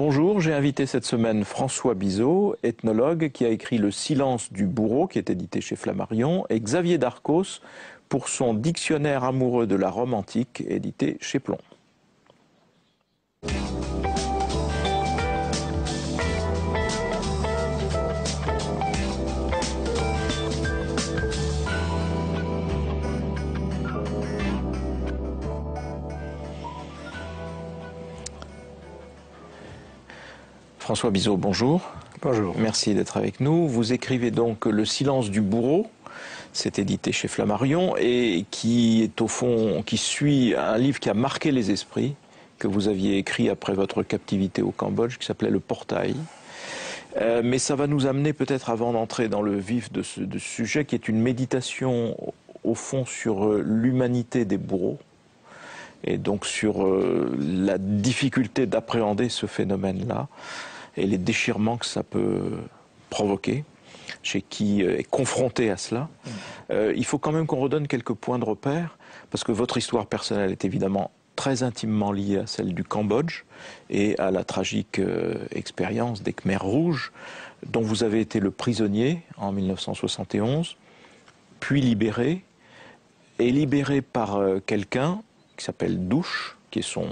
Bonjour, j'ai invité cette semaine François Bizot, ethnologue, qui a écrit Le silence du bourreau, qui est édité chez Flammarion, et Xavier Darcos pour son Dictionnaire amoureux de la Rome antique, édité chez Plon. François Bizot, bonjour. Bonjour. Merci d'être avec nous. Vous écrivez donc Le silence du bourreau, c'est édité chez Flammarion, et qui est au fond, qui suit un livre qui a marqué les esprits, que vous aviez écrit après votre captivité au Cambodge, qui s'appelait Le Portail. Mais ça va nous amener peut-être, avant d'entrer dans le vif de ce sujet, qui est une méditation au fond sur l'humanité des bourreaux, et donc sur la difficulté d'appréhender ce phénomène-là, et les déchirements que ça peut provoquer chez qui est confronté à cela. Il faut quand même qu'on redonne quelques points de repère, parce que votre histoire personnelle est évidemment très intimement liée à celle du Cambodge et à la tragique expérience des Khmers rouges, dont vous avez été le prisonnier en 1971, puis libéré, et libéré par quelqu'un qui s'appelle Douche, qui est son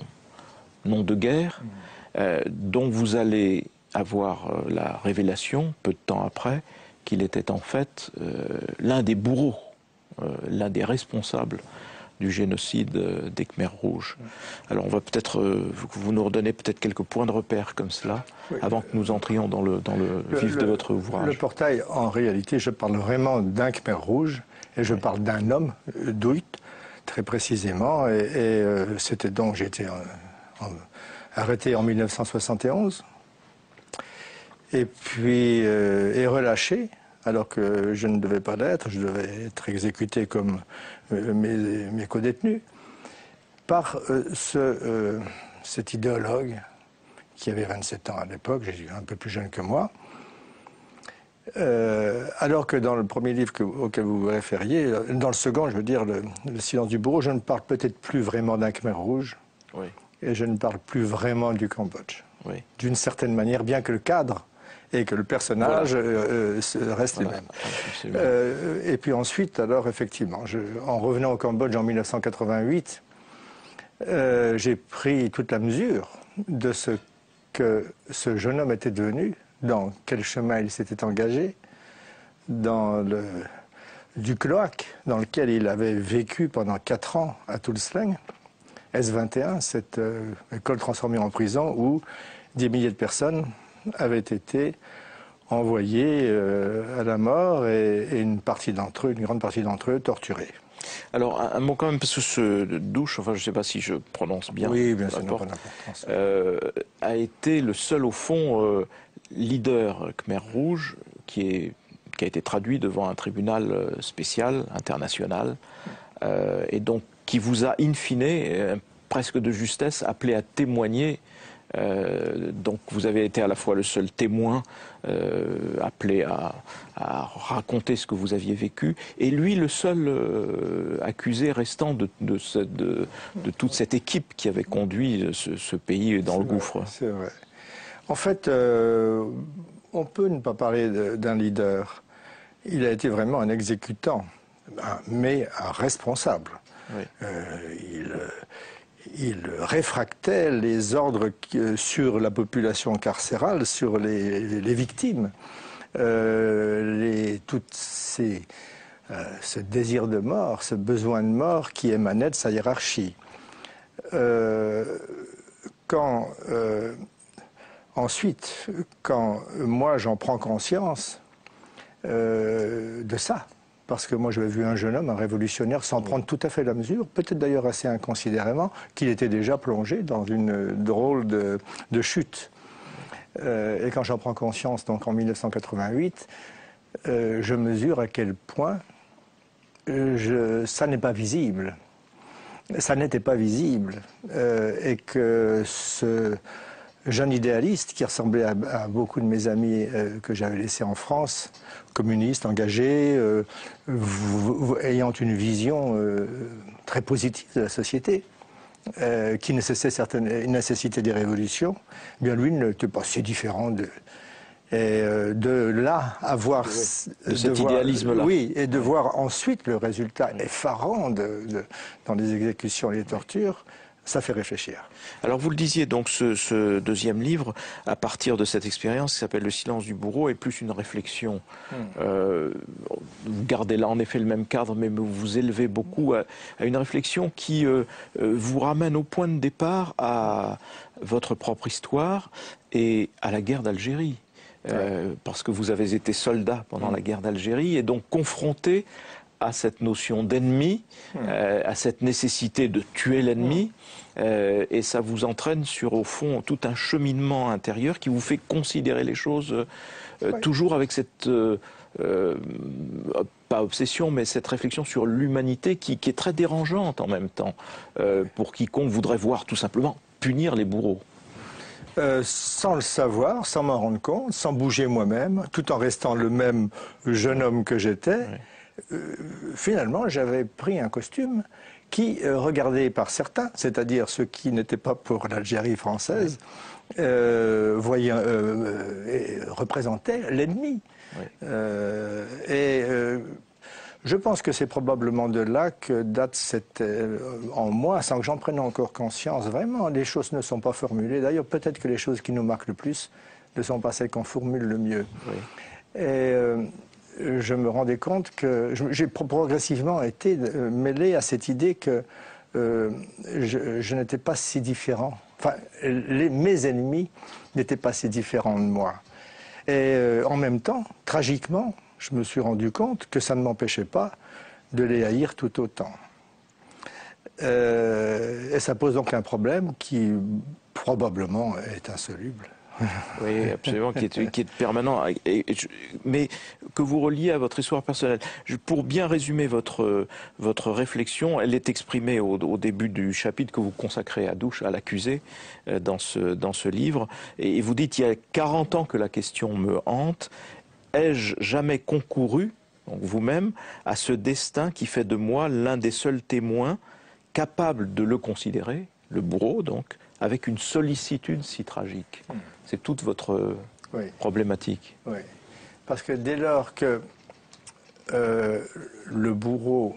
nom de guerre, dont vous allez avoir la révélation, peu de temps après, qu'il était en fait l'un des bourreaux, l'un des responsables du génocide des Khmers rouges. Alors on va peut-être, vous nous redonnez peut-être quelques points de repère comme cela, oui, avant que nous entrions dans le vif de votre ouvrage. Le Portail, en réalité, je parle vraiment d'un Khmer rouge, et je parle d'un homme, Douit, très précisément, et c'était donc, j'ai été arrêté en 1971, et puis est relâché, alors que je ne devais pas l'être, je devais être exécuté comme mes co-détenus, par cet idéologue qui avait 27 ans à l'époque, j'étais un peu plus jeune que moi, alors que dans le premier livre auquel vous vous référiez, dans le second, je veux dire, le silence du bourreau, je ne parle peut-être plus vraiment d'un Khmer rouge, oui, et je ne parle plus vraiment du Cambodge. Oui. D'une certaine manière, bien que le cadre et que le personnage reste les mêmes. Et puis ensuite, alors effectivement, en revenant au Cambodge en 1988, j'ai pris toute la mesure de ce que ce jeune homme était devenu, dans quel chemin il s'était engagé, dans du cloaque dans lequel il avait vécu pendant 4 ans à Tulsleng, S21, cette école transformée en prison où des milliers de personnes avaient été envoyés à la mort et une grande partie d'entre eux torturés. Alors un mot quand même, parce que ce Douche, enfin je ne sais pas si je prononce bien, oui, bien sûr, n'a pas d'importance, a été le seul au fond leader Khmer rouge qui a été traduit devant un tribunal spécial, international, et donc qui vous a in fine, presque de justesse, appelé à témoigner. Donc vous avez été à la fois le seul témoin appelé à raconter ce que vous aviez vécu, et lui le seul accusé restant de toute cette équipe qui avait conduit ce pays dans le gouffre. C'est vrai. En fait, on peut ne pas parler d'un leader. Il a été vraiment un exécutant, mais un responsable. Oui. Il réfractait les ordres sur la population carcérale, sur les victimes, tout ce désir de mort, ce besoin de mort qui émanait de sa hiérarchie. Ensuite, quand moi j'en prends conscience de ça, parce que moi j'avais vu un jeune homme, un révolutionnaire, s'en prendre tout à fait la mesure, peut-être d'ailleurs assez inconsidérément, qu'il était déjà plongé dans une drôle de chute. Et quand j'en prends conscience, donc en 1988, je mesure à quel point ça n'est pas visible. Ça n'était pas visible. Et que ce jeune idéaliste qui ressemblait à beaucoup de mes amis que j'avais laissés en France, communiste, engagé, ayant une vision très positive de la société, qui nécessitait des révolutions, eh bien lui n'était pas si différent de... Et de là, avoir... De cet idéalisme-là. Oui, et de voir ensuite le résultat effarant dans les exécutions et les tortures, ça fait réfléchir. Alors vous le disiez, donc ce deuxième livre, à partir de cette expérience qui s'appelle Le silence du bourreau, est plus une réflexion. Vous gardez là en effet le même cadre, mais vous vous élevez beaucoup à une réflexion qui vous ramène au point de départ à votre propre histoire et à la guerre d'Algérie. Parce que vous avez été soldat pendant la guerre d'Algérie et donc confronté à cette notion d'ennemi, à cette nécessité de tuer l'ennemi, et ça vous entraîne sur, au fond, tout un cheminement intérieur qui vous fait considérer les choses toujours avec cette, pas obsession, mais cette réflexion sur l'humanité qui est très dérangeante en même temps, pour quiconque voudrait voir tout simplement punir les bourreaux. Sans le savoir, sans m'en rendre compte, sans bouger moi-même, tout en restant le même jeune homme que j'étais, finalement, j'avais pris un costume qui, regardé par certains, c'est-à-dire ceux qui n'étaient pas pour l'Algérie française, représentait l'ennemi. Je pense que c'est probablement de là que date en moi, sans que j'en prenne encore conscience. Vraiment, les choses ne sont pas formulées. D'ailleurs, peut-être que les choses qui nous marquent le plus ne sont pas celles qu'on formule le mieux. Et je me rendais compte que j'ai progressivement été mêlé à cette idée que je n'étais pas si différent. Enfin, mes ennemis n'étaient pas si différents de moi. Et en même temps, tragiquement, je me suis rendu compte que ça ne m'empêchait pas de les haïr tout autant. Et ça pose donc un problème qui, probablement, est insoluble. Oui, absolument, qui est permanent, mais que vous reliez à votre histoire personnelle. Pour bien résumer votre réflexion, elle est exprimée au début du chapitre que vous consacrez à Douche, à l'accusé, dans ce livre. Et vous dites, il y a 40 ans que la question me hante. Ai-je jamais concouru, donc vous-même, à ce destin qui fait de moi l'un des seuls témoins capables de le considérer, le bourreau donc, avec une sollicitude si tragique? C'est toute votre problématique. Oui, parce que dès lors que le bourreau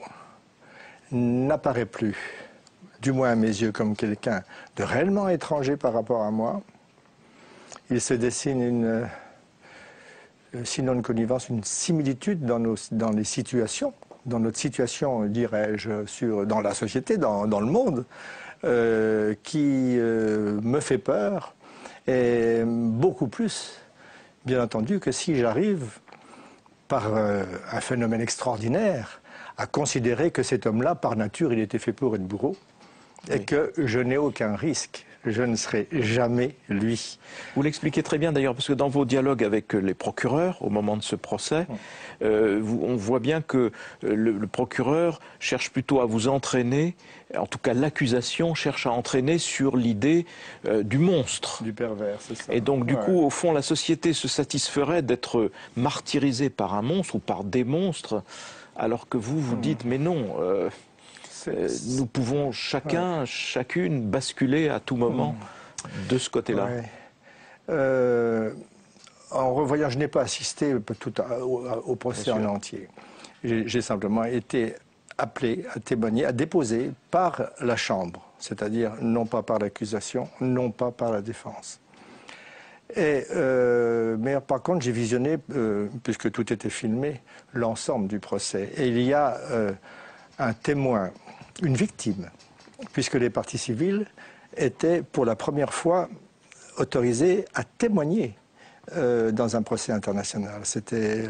n'apparaît plus, du moins à mes yeux, comme quelqu'un de réellement étranger par rapport à moi, il se dessine sinon une connivence, une similitude dans les situations, dans notre situation, dirais-je, dans la société, dans le monde, qui me fait peur, et beaucoup plus, bien entendu, que si j'arrive, par un phénomène extraordinaire, à considérer que cet homme-là, par nature, il était fait pour être bourreau, et que je n'ai aucun risque. Je ne serai jamais lui. Vous l'expliquez très bien d'ailleurs, parce que dans vos dialogues avec les procureurs, au moment de ce procès, on voit bien que le procureur cherche plutôt à vous entraîner, en tout cas l'accusation cherche à entraîner sur l'idée du monstre. Du pervers, c'est ça. Et donc du coup, au fond, la société se satisferait d'être martyrisée par un monstre ou par des monstres, alors que vous dites, mais non... nous pouvons chacune basculer à tout moment de ce côté-là. En revoyant, je n'ai pas assisté au procès en entier. J'ai simplement été appelé à témoigner, à déposer par la Chambre, c'est-à-dire non pas par l'accusation, non pas par la défense. Mais par contre, j'ai visionné, puisque tout était filmé, l'ensemble du procès. Et il y a un témoin, une victime, puisque les parties civiles étaient pour la première fois autorisées à témoigner dans un procès international. C'était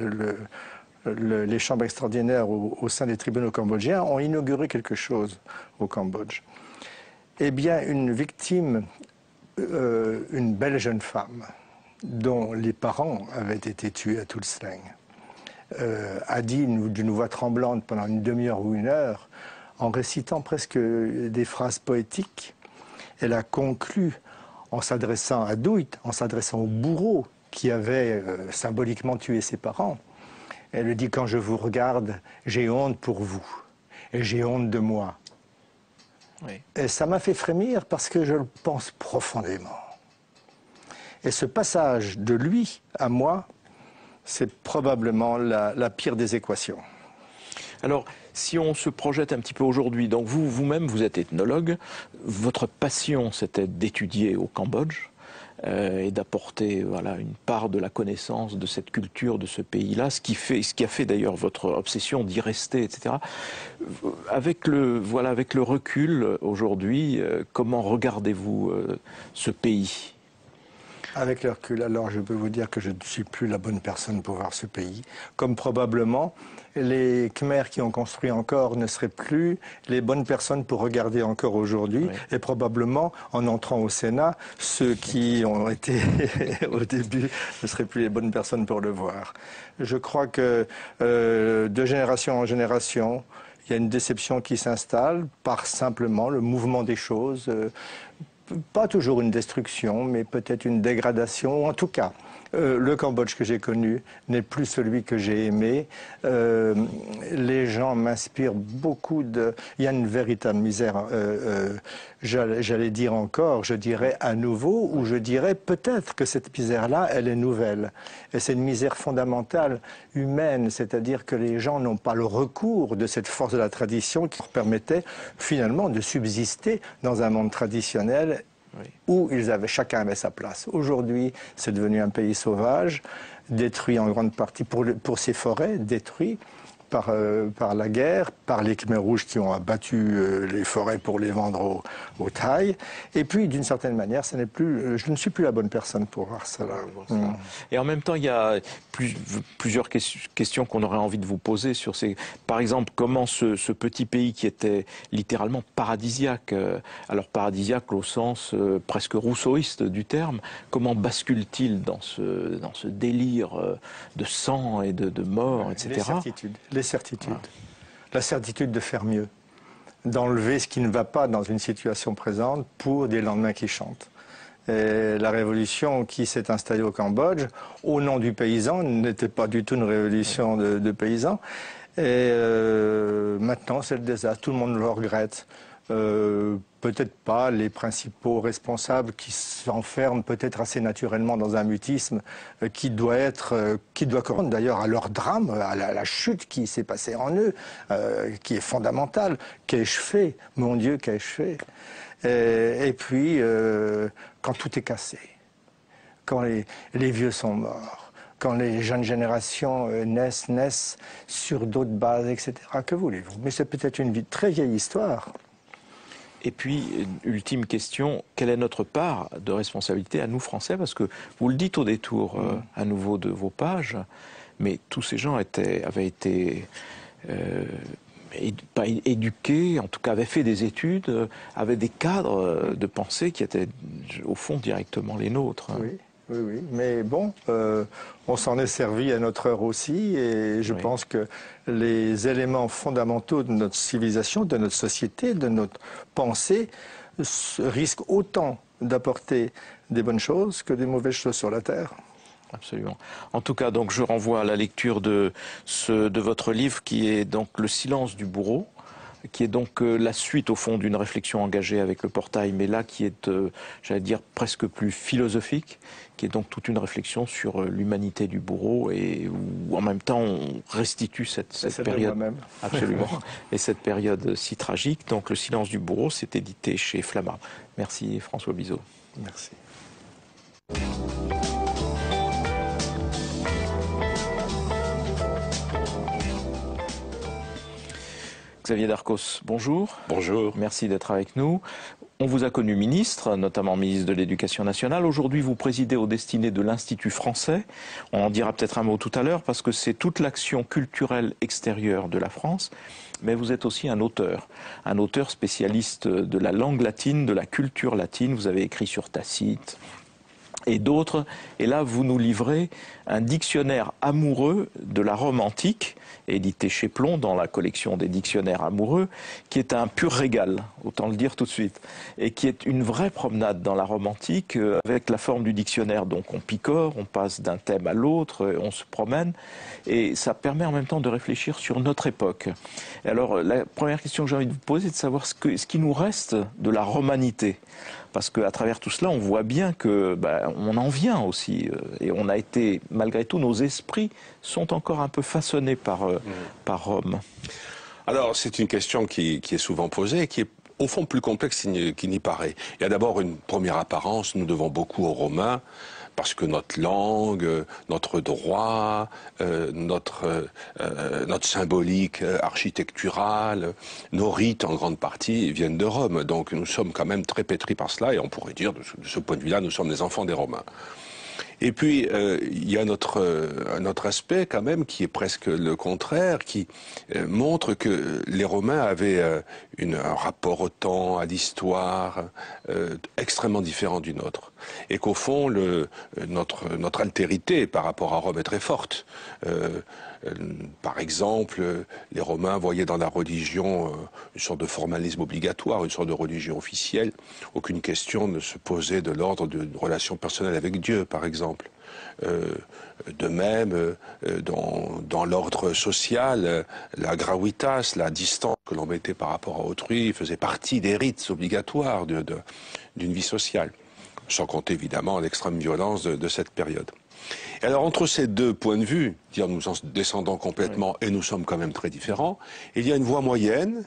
les chambres extraordinaires au sein des tribunaux cambodgiens ont inauguré quelque chose au Cambodge. Eh bien, une victime, une belle jeune femme, dont les parents avaient été tués à Tulseng, a dit d'une voix tremblante pendant une demi-heure ou une heure, en récitant presque des phrases poétiques. Elle a conclu en s'adressant à Douit, en s'adressant au bourreau qui avait symboliquement tué ses parents. Elle lui dit, quand je vous regarde, j'ai honte pour vous et j'ai honte de moi. Oui. Et ça m'a fait frémir parce que je le pense profondément. Et ce passage de lui à moi, c'est probablement la pire des équations. Alors, si on se projette un petit peu aujourd'hui, donc vous-même, vous êtes ethnologue, votre passion, c'était d'étudier au Cambodge et d'apporter voilà, une part de la connaissance de cette culture, de ce pays-là, ce qui a fait d'ailleurs votre obsession d'y rester, etc. Avec le recul aujourd'hui, comment regardez-vous ce pays ? Avec le recul, alors je peux vous dire que je ne suis plus la bonne personne pour voir ce pays. Comme probablement les Khmers qui ont construit encore ne seraient plus les bonnes personnes pour regarder encore aujourd'hui. Oui. Et probablement, en entrant au Sénat, ceux qui ont été au début ne seraient plus les bonnes personnes pour le voir. Je crois que de génération en génération, il y a une déception qui s'installe par simplement le mouvement des choses. Pas toujours une destruction, mais peut-être une dégradation. En tout cas, le Cambodge que j'ai connu n'est plus celui que j'ai aimé. Les gens m'inspirent beaucoup de... Il y a une véritable misère, j'allais dire encore, je dirais à nouveau, ou je dirais peut-être que cette misère-là, elle est nouvelle. Et c'est une misère fondamentale, humaine, c'est-à-dire que les gens n'ont pas le recours de cette force de la tradition qui leur permettait finalement de subsister dans un monde traditionnel. Oui. Où chacun avait sa place. Aujourd'hui, c'est devenu un pays sauvage, détruit en grande partie pour ses forêts, détruit par la guerre, par les Khmers rouges qui ont abattu les forêts pour les vendre aux Thaïs. Et puis, d'une certaine manière, je ne suis plus la bonne personne pour voir cela. Et en même temps, il y a plusieurs questions qu'on aurait envie de vous poser sur ces... Par exemple, comment ce petit pays qui était littéralement paradisiaque, alors paradisiaque au sens presque rousseauiste du terme, comment bascule-t-il dans ce délire de sang et de mort, etc. Les certitudes. La certitude de faire mieux, d'enlever ce qui ne va pas dans une situation présente pour des lendemains qui chantent. Et la révolution qui s'est installée au Cambodge, au nom du paysan, n'était pas du tout une révolution de paysans. Et maintenant, c'est le désastre. Tout le monde le regrette. Peut-être pas les principaux responsables qui s'enferment peut-être assez naturellement dans un mutisme qui doit correspondre d'ailleurs à leur drame, à la chute qui s'est passée en eux, qui est fondamentale. Qu'ai-je fait? Mon Dieu, qu'ai-je fait? Et puis, quand tout est cassé, quand les vieux sont morts, quand les jeunes générations naissent sur d'autres bases, etc. Que voulez-vous? Mais c'est peut-être une très vieille histoire. Et puis, ultime question, quelle est notre part de responsabilité à nous, Français? Parce que vous le dites au détour à nouveau de vos pages, mais tous ces gens avaient été pas éduqués, en tout cas avaient fait des études, avaient des cadres de pensée qui étaient au fond directement les nôtres. Oui. Oui, mais bon, on s'en est servi à notre heure aussi, et je pense que les éléments fondamentaux de notre civilisation, de notre société, de notre pensée, risquent autant d'apporter des bonnes choses que des mauvaises choses sur la Terre. Absolument. En tout cas, donc, je renvoie à la lecture de votre livre qui est donc Le silence du bourreau, qui est donc la suite au fond d'une réflexion engagée avec le Portail, mais là qui est, j'allais dire, presque plus philosophique, qui est donc toute une réflexion sur l'humanité du bourreau et où en même temps on restitue cette période. Absolument. Et cette période si tragique. Donc Le silence du bourreau, c'est édité chez Flammard. Merci François Bizot. Merci. Xavier Darcos, bonjour. Bonjour. Merci d'être avec nous. On vous a connu ministre, notamment ministre de l'Éducation nationale. Aujourd'hui, vous présidez aux destinées de l'Institut français. On en dira peut-être un mot tout à l'heure parce que c'est toute l'action culturelle extérieure de la France. Mais vous êtes aussi un auteur spécialiste de la langue latine, de la culture latine. Vous avez écrit sur Tacite, et d'autres. Et là, vous nous livrez un dictionnaire amoureux de la Rome antique, édité chez Plon dans la collection des dictionnaires amoureux, qui est un pur régal, autant le dire tout de suite, et qui est une vraie promenade dans la Rome antique, avec la forme du dictionnaire. Donc on picore, on passe d'un thème à l'autre, on se promène, et ça permet en même temps de réfléchir sur notre époque. Et alors, la première question que j'ai envie de vous poser, c'est de savoir ce qui nous reste de la romanité. Parce qu'à travers tout cela, on voit bien que on en vient aussi. Et on a été, malgré tout, nos esprits sont encore un peu façonnés par Rome. Alors, c'est une question qui est souvent posée et qui est au fond plus complexe qu'il n'y paraît. Il y a d'abord une première apparence, nous devons beaucoup aux Romains, parce que notre langue, notre droit, notre symbolique architecturale, nos rites en grande partie viennent de Rome. Donc nous sommes quand même très pétris par cela et on pourrait dire de ce point de vue-là, nous sommes les enfants des Romains. Et puis, il y a un autre aspect quand même qui est presque le contraire, qui montre que les Romains avaient un rapport au temps, à l'histoire, extrêmement différent du nôtre. Et qu'au fond, notre altérité par rapport à Rome est très forte. Par exemple, les Romains voyaient dans la religion une sorte de formalisme obligatoire, une sorte de religion officielle. Aucune question ne se posait de l'ordre d'une relation personnelle avec Dieu, par exemple. De même, dans l'ordre social, la gravitas, la distance que l'on mettait par rapport à autrui, faisait partie des rites obligatoires d'une vie sociale. Sans compter évidemment l'extrême violence de cette période. Et alors entre ces deux points de vue, dire nous en descendons complètement et nous sommes quand même très différents, il y a une voie moyenne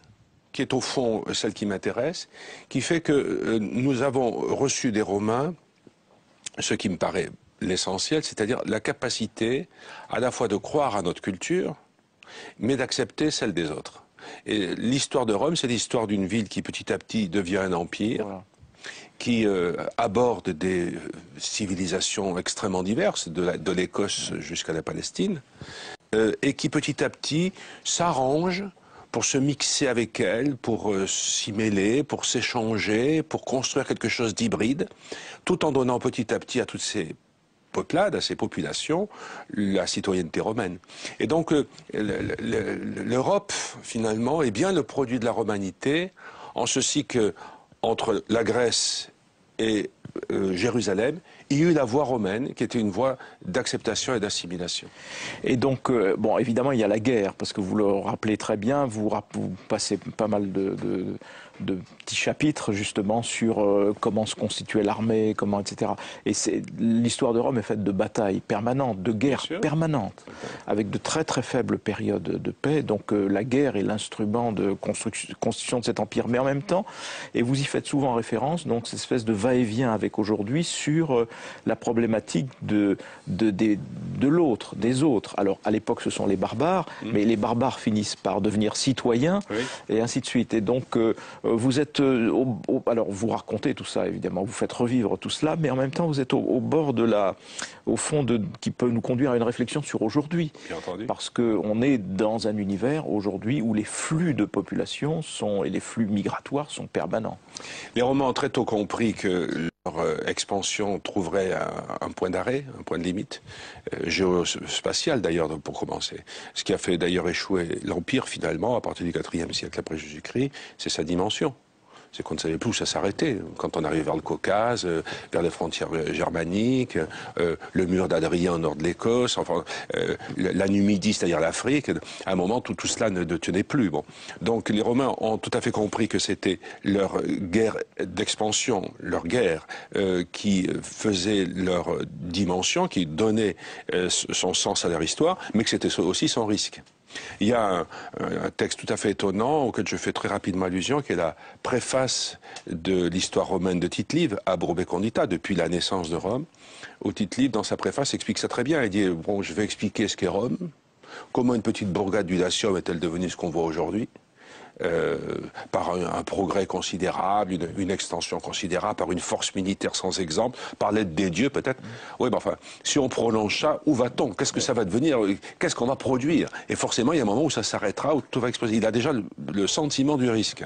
qui est au fond celle qui m'intéresse, qui fait que nous avons reçu des Romains ce qui me paraît l'essentiel, c'est-à-dire la capacité à la fois de croire à notre culture, mais d'accepter celle des autres. Et l'histoire de Rome, c'est l'histoire d'une ville qui petit à petit devient un empire, voilà, qui aborde des civilisations extrêmement diverses, de l'Écosse jusqu'à la Palestine, et qui petit à petit s'arrange pour se mixer avec elles, pour s'y mêler, pour s'échanger, pour construire quelque chose d'hybride, tout en donnant petit à petit à toutes ces peuplades, à ces populations, la citoyenneté romaine. Et donc l'Europe, finalement, est bien le produit de la romanité, en ceci que entre la Grèce et Jérusalem, il y a eu la voie romaine, qui était une voie d'acceptation et d'assimilation. Et donc, bon, évidemment, il y a la guerre, parce que vous le rappelez très bien, vous passez pas mal de petits chapitres, justement, sur comment se constituait l'armée, comment, etc. Et l'histoire de Rome est faite de batailles permanentes, de guerres permanentes, avec de très très faibles périodes de paix. Donc, la guerre est l'instrument de constitution de cet empire. Mais en même temps, et vous y faites souvent référence, donc, cette espèce de va-et-vient avec aujourd'hui sur la problématique de l'autre, des autres. Alors, à l'époque, ce sont les barbares, mais les barbares finissent par devenir citoyens, et ainsi de suite. Et donc, vous êtes, alors vous racontez tout ça, évidemment, vous faites revivre tout cela, mais en même temps, vous êtes au bord au fond qui peut nous conduire à une réflexion sur aujourd'hui. Bien entendu. Parce qu'on est dans un univers, aujourd'hui, où les flux de population et les flux migratoires sont permanents. Les Romains ont très tôt compris que leur expansion trouverait un point d'arrêt, un point de limite, géospatial d'ailleurs pour commencer. Ce qui a fait d'ailleurs échouer l'Empire finalement à partir du IVe siècle après Jésus-Christ, c'est sa dimension. C'est qu'on ne savait plus où ça s'arrêtait. Quand on arrivait vers le Caucase, vers les frontières germaniques, le mur d'Adrien au nord de l'Écosse, enfin la Numidie, c'est-à-dire l'Afrique, à un moment tout cela ne tenait plus. Bon. Donc les Romains ont tout à fait compris que c'était leur guerre d'expansion, leur guerre qui faisait leur dimension, qui donnait son sens à leur histoire, mais que c'était aussi son risque. Il y a un texte tout à fait étonnant auquel je fais très rapidement allusion, qui est la préface de l'histoire romaine de Tite-Live, Ab Urbe Condita, depuis la naissance de Rome, où Tite-Live, dans sa préface, explique ça très bien. Il dit, bon, je vais expliquer ce qu'est Rome, comment une petite bourgade du Latium est-elle devenue ce qu'on voit aujourd'hui, par un progrès considérable, une extension considérable, par une force militaire sans exemple, par l'aide des dieux peut-être. Oui, ben enfin, si on prolonge ça, où va-t-on? Qu'est-ce que ça va devenir? Qu'est-ce qu'on va produire? Et forcément, il y a un moment où ça s'arrêtera, où tout va exploser. Il a déjà le sentiment du risque.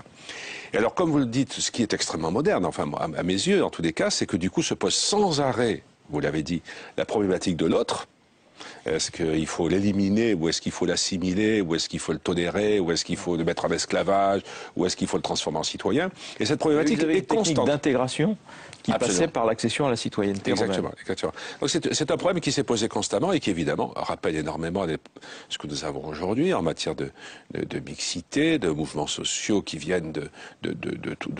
Et alors, comme vous le dites, ce qui est extrêmement moderne, enfin, à mes yeux, en tous les cas, c'est que du coup se pose sans arrêt vous l'avez dit, la problématique de l'autre. Est-ce qu'il faut l'éliminer, ou est-ce qu'il faut l'assimiler, ou est-ce qu'il faut le tolérer, ou est-ce qu'il faut le mettre en esclavage, ou est-ce qu'il faut le transformer en citoyen? Et cette problématique est constante. D'intégration qui passait par l'accession à la citoyenneté romaine. Exactement. Donc c'est un problème qui s'est posé constamment et qui évidemment rappelle énormément ce que nous avons aujourd'hui en matière de mixité, de mouvements sociaux qui viennent de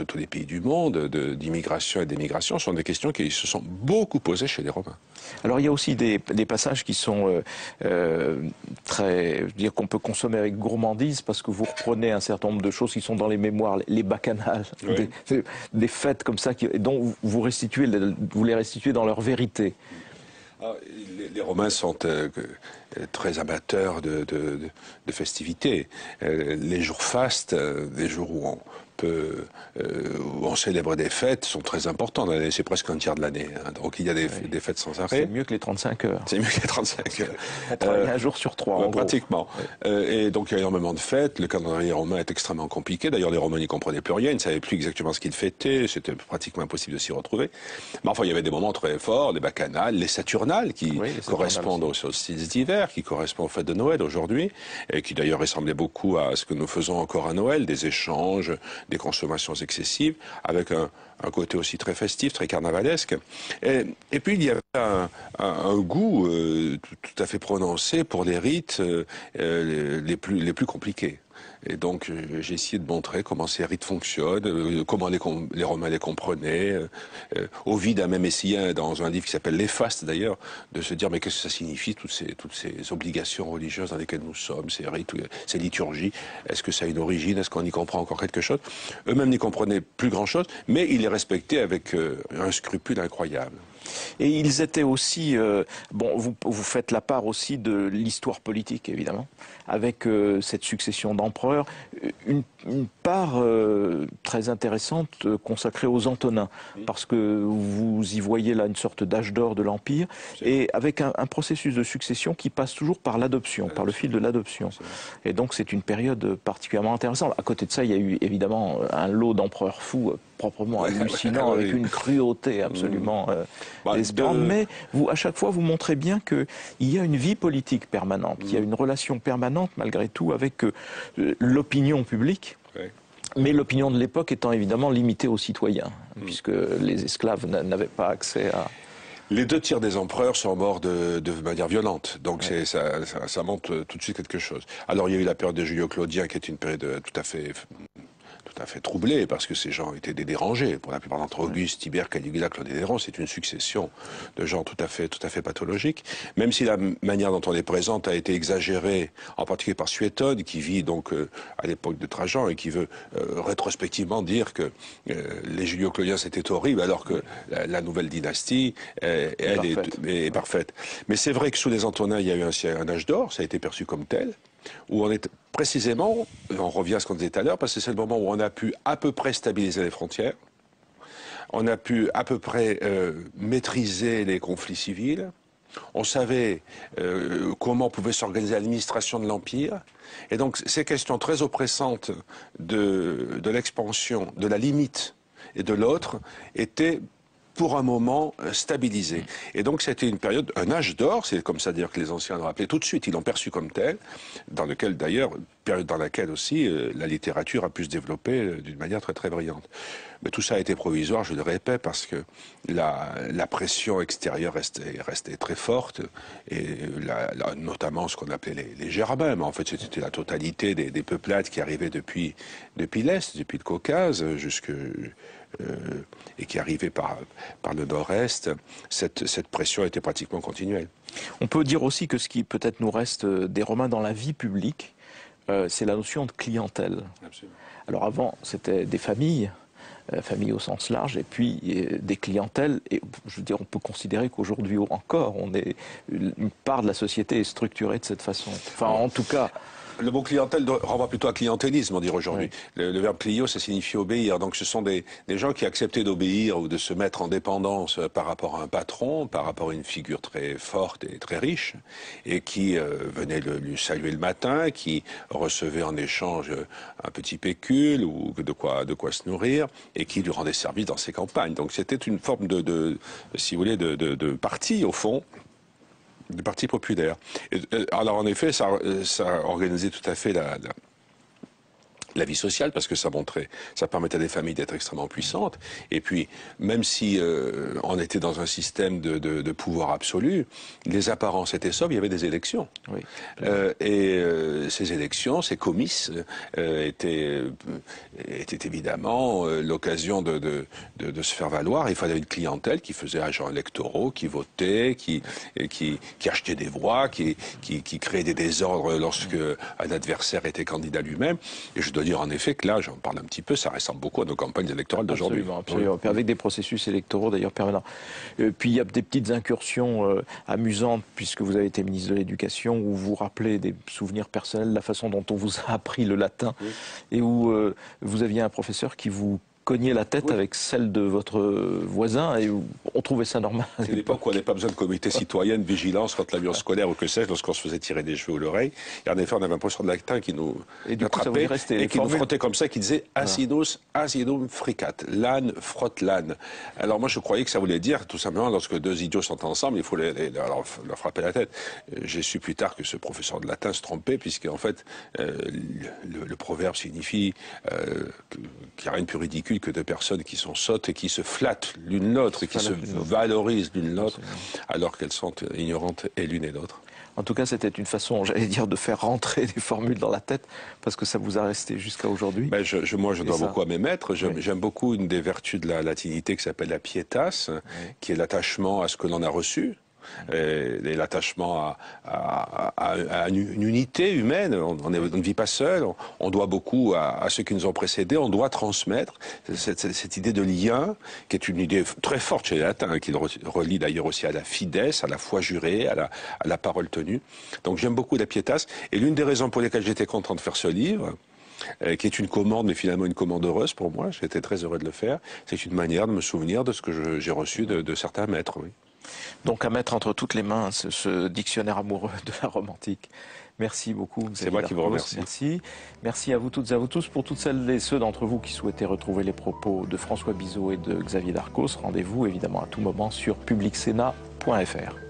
tous les pays du monde, d'immigration et d'émigration, sont des questions qui se sont beaucoup posées chez les Romains. Alors il y a aussi des passages qui sont qu'on peut consommer avec gourmandise, parce que vous reprenez un certain nombre de choses qui sont dans les mémoires, les bacchanales, oui. des fêtes comme ça dont vous les restituez dans leur vérité. Les Romains sont très amateurs de festivités. Les jours fastes, les jours où on célèbre des fêtes, sont très importants. C'est presque un tiers de l'année. Hein. Donc il y a des fêtes sans arrêt. C'est mieux que les 35 heures. C'est mieux que les 35 heures. On travaille un jour sur 3, pratiquement. Et donc il y a énormément de fêtes. Le calendrier romain est extrêmement compliqué. D'ailleurs, les Romains n'y comprenaient plus rien. Ils ne savaient plus exactement ce qu'ils fêtaient. C'était pratiquement impossible de s'y retrouver. Mais enfin, il y avait des moments très forts, les bacchanales, les saturnales, qui correspondent aux solstices d'hiver, qui correspondent aux fêtes de Noël aujourd'hui, et qui d'ailleurs ressemblaient beaucoup à ce que nous faisons encore à Noël, des échanges, des consommations excessives, avec un côté aussi très festif, très carnavalesque. Et puis il y avait un goût tout à fait prononcé pour les rites les plus compliqués. Et donc j'ai essayé de montrer comment ces rites fonctionnent, comment les Romains les comprenaient. Ovide a même essayé, dans un livre qui s'appelle Les Fastes d'ailleurs, de se dire mais qu'est-ce que ça signifie toutes ces obligations religieuses dans lesquelles nous sommes, ces rites, ces liturgies. Est-ce que ça a une origine? Est-ce qu'on y comprend encore quelque chose? Eux-mêmes n'y comprenaient plus grand-chose, mais ils les respectaient avec un scrupule incroyable. Et ils étaient aussi, vous faites la part aussi de l'histoire politique, évidemment, avec cette succession d'empereurs, une part très intéressante consacrée aux Antonins, parce que vous y voyez là une sorte d'âge d'or de l'Empire, et avec un processus de succession qui passe toujours par l'adoption, par le fil de l'adoption. Et donc c'est une période particulièrement intéressante. À côté de ça, il y a eu évidemment un lot d'empereurs fous proprement hallucinant, avec une cruauté absolument désespérante. Mais à chaque fois, vous montrez bien qu'il y a une vie politique permanente, qu'il y a une relation permanente, malgré tout, avec l'opinion publique. Mais l'opinion de l'époque étant évidemment limitée aux citoyens, puisque les esclaves n'avaient pas accès à... Les 2 tiers des empereurs sont morts de manière violente, donc ça montre tout de suite quelque chose. Alors il y a eu la période de Julio-Claudien qui est une période tout à fait troublé, parce que ces gens étaient des dérangés. Pour la plupart d'entre eux, Auguste, Tibère, Caligula, Claude et Néron, c'est une succession de gens tout à fait pathologiques. Même si la manière dont on les présente a été exagérée, en particulier par Suétone, qui vit donc à l'époque de Trajan et qui veut rétrospectivement dire que les Julio-Claudiens c'était horrible, alors que la nouvelle dynastie, est parfaite. Mais c'est vrai que sous les Antonins, il y a eu un âge d'or, ça a été perçu comme tel, où on est précisément, on revient à ce qu'on disait tout à l'heure, parce que c'est le moment où on a pu à peu près stabiliser les frontières, on a pu à peu près maîtriser les conflits civils, on savait comment pouvait s'organiser l'administration de l'Empire, et donc ces questions très oppressantes de l'expansion, de la limite et de l'autre étaient pour un moment stabilisé. Et donc c'était une période, un âge d'or, c'est comme ça dire que les anciens l'ont rappelé tout de suite, ils l'ont perçu comme tel, dans lequel d'ailleurs, période dans laquelle aussi la littérature a pu se développer d'une manière très très brillante. Mais tout ça a été provisoire, je le répète, parce que la pression extérieure restait très forte, et notamment ce qu'on appelait les Germains, mais en fait c'était la totalité des peuplades qui arrivaient depuis l'Est, depuis le Caucase, et qui arrivaient par le nord-est. Cette pression était pratiquement continuelle. On peut dire aussi que ce qui peut-être nous reste des Romains dans la vie publique, c'est la notion de clientèle. Absolument. Alors avant, c'était des familles au sens large, et puis des clientèles, et je veux dire, on peut considérer qu'aujourd'hui encore, une part de la société est structurée de cette façon. Enfin, en tout cas... Le mot clientèle renvoie plutôt à clientélisme, on dirait aujourd'hui. Oui. Le verbe clio, ça signifie obéir. Donc ce sont des gens qui acceptaient d'obéir ou de se mettre en dépendance par rapport à un patron, par rapport à une figure très forte et très riche, et qui venaient lui saluer le matin, qui recevaient en échange un petit pécule ou de quoi se nourrir, et qui lui rendaient service dans ses campagnes. Donc c'était une forme si vous voulez, de parti, au fond, du parti populaire. Alors en effet, ça organisait tout à fait la vie sociale, parce que ça permettait à des familles d'être extrêmement puissantes. Et puis, même si on était dans un système de pouvoir absolu, les apparences étaient sobres, il y avait des élections. Oui. Ces élections, ces comices, étaient évidemment l'occasion de se faire valoir. Il fallait une clientèle qui faisait agents électoraux, qui votait, qui achetait des voix, qui créait des désordres lorsque un adversaire était candidat lui-même. Et je dois dire en effet que là, j'en parle un petit peu, ça ressemble beaucoup à nos campagnes électorales d'aujourd'hui. Absolument. Oui. Avec des processus électoraux d'ailleurs permanents. Puis il y a des petites incursions amusantes, puisque vous avez été ministre de l'Éducation, où vous rappelez des souvenirs personnels, la façon dont on vous a appris le latin, oui. Et où vous aviez un professeur qui vous cogner la tête, oui, avec celle de votre voisin, et on trouvait ça normal. C'est l'époque où on n'avait pas besoin de comité citoyen, de vigilance contre l'avion scolaire ou que sais-je, lorsqu'on se faisait tirer des cheveux ou l'oreille. Et en effet, on avait un professeur de latin qui nous attrapait et qui nous frottait comme ça, qui disait acidus acidum fricat, l'âne frotte l'âne. Alors moi je croyais que ça voulait dire tout simplement lorsque deux idiots sont ensemble, il faut leur frapper la tête. J'ai su plus tard que ce professeur de latin se trompait, puisqu'en fait le proverbe signifie qu'il n'y a rien de plus ridicule que deux personnes qui sont sottes et qui se flattent l'une l'autre et qui se valorisent l'une l'autre alors qu'elles sont ignorantes et l'une et l'autre. En tout cas, c'était une façon, j'allais dire, de faire rentrer des formules dans la tête, parce que ça vous a resté jusqu'à aujourd'hui. Ben moi, je dois beaucoup à mes maîtres. J'aime beaucoup une des vertus de la latinité qui s'appelle la pietas, qui est l'attachement à ce que l'on a reçu. Et l'attachement à une unité humaine. On ne vit pas seul, on doit beaucoup à ceux qui nous ont précédés, on doit transmettre cette idée de lien, qui est une idée très forte chez les latins, qui relie d'ailleurs aussi à la fides, à la foi jurée, à la parole tenue. Donc j'aime beaucoup la pietas, et l'une des raisons pour lesquelles j'étais content de faire ce livre, qui est une commande, mais finalement une commande heureuse pour moi, j'étais très heureux de le faire, c'est une manière de me souvenir de ce que j'ai reçu de certains maîtres, oui. Donc à mettre entre toutes les mains ce dictionnaire amoureux de la romantique. Merci beaucoup. C'est moi qui vous remercie. Merci. Merci à vous toutes et à vous tous. Pour toutes celles et ceux d'entre vous qui souhaitaient retrouver les propos de François Bizot et de Xavier Darcos, rendez-vous évidemment à tout moment sur publicsénat.fr.